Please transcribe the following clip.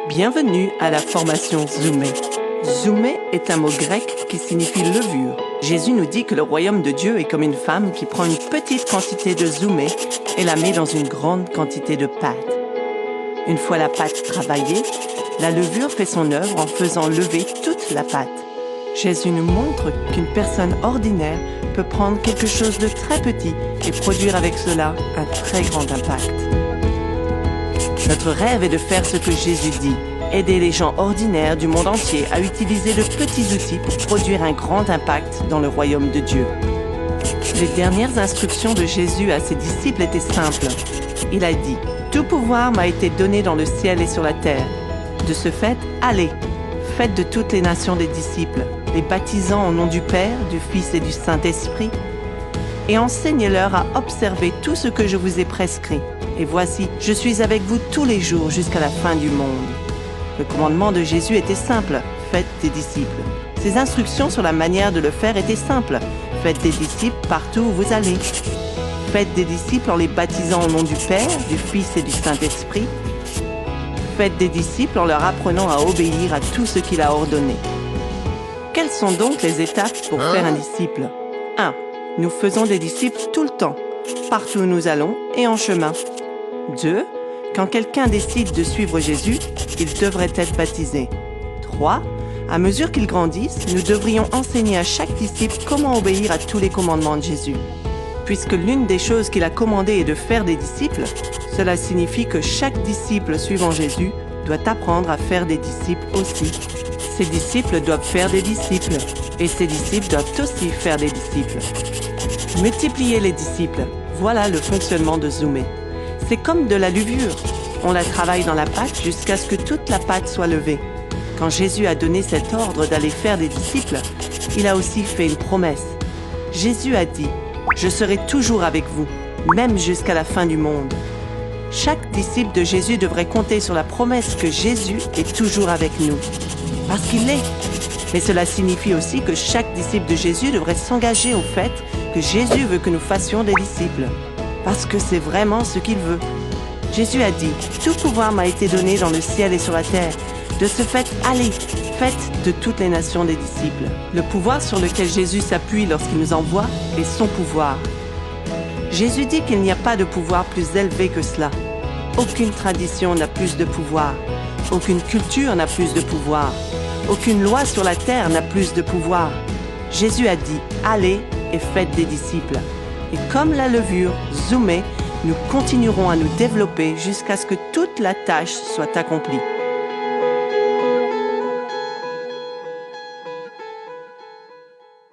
Bienvenue à la formation Zoomé. Zoomé est un mot grec qui signifie levure. Jésus nous dit que le royaume de Dieu est comme une femme qui prend une petite quantité de zoomé et la met dans une grande quantité de pâte. Une fois la pâte travaillée, la levure fait son œuvre en faisant lever toute la pâte. Jésus nous montre qu'une personne ordinaire peut prendre quelque chose de très petit et produire avec cela un très grand impact. Notre rêve est de faire ce que Jésus dit, aider les gens ordinaires du monde entier à utiliser de petits outils pour produire un grand impact dans le royaume de Dieu. Les dernières instructions de Jésus à ses disciples étaient simples. Il a dit « Tout pouvoir m'a été donné dans le ciel et sur la terre. De ce fait, allez, faites de toutes les nations des disciples, les baptisant au nom du Père, du Fils et du Saint-Esprit, et enseignez-leur à observer tout ce que je vous ai prescrit. Et voici, je suis avec vous tous les jours jusqu'à la fin du monde. » Le commandement de Jésus était simple, faites des disciples. Ses instructions sur la manière de le faire étaient simples, faites des disciples partout où vous allez. Faites des disciples en les baptisant au nom du Père, du Fils et du Saint-Esprit. Faites des disciples en leur apprenant à obéir à tout ce qu'il a ordonné. Quelles sont donc les étapes pour faire un disciple? 1. Nous faisons des disciples tout le temps, partout où nous allons et en chemin. 2. Quand quelqu'un décide de suivre Jésus, il devrait être baptisé. 3. À mesure qu'ils grandissent, nous devrions enseigner à chaque disciple comment obéir à tous les commandements de Jésus. Puisque l'une des choses qu'il a commandé est de faire des disciples, cela signifie que chaque disciple suivant Jésus doit apprendre à faire des disciples aussi. Ces disciples doivent faire des disciples, et ces disciples doivent aussi faire des disciples. Multiplier les disciples, voilà le fonctionnement de Zoomé. C'est comme de la levure. On la travaille dans la pâte jusqu'à ce que toute la pâte soit levée. Quand Jésus a donné cet ordre d'aller faire des disciples, il a aussi fait une promesse. Jésus a dit « Je serai toujours avec vous, même jusqu'à la fin du monde ». Chaque disciple de Jésus devrait compter sur la promesse que Jésus est toujours avec nous. Parce qu'il l'est. Mais cela signifie aussi que chaque disciple de Jésus devrait s'engager au fait que Jésus veut que nous fassions des disciples. Parce que c'est vraiment ce qu'il veut. Jésus a dit « Tout pouvoir m'a été donné dans le ciel et sur la terre. De ce fait, allez, faites de toutes les nations des disciples. » Le pouvoir sur lequel Jésus s'appuie lorsqu'il nous envoie est son pouvoir. Jésus dit qu'il n'y a pas de pouvoir plus élevé que cela. Aucune tradition n'a plus de pouvoir. Aucune culture n'a plus de pouvoir. Aucune loi sur la terre n'a plus de pouvoir. Jésus a dit « Allez et faites des disciples. » Et comme la levure, Zoomé, nous continuerons à nous développer jusqu'à ce que toute la tâche soit accomplie.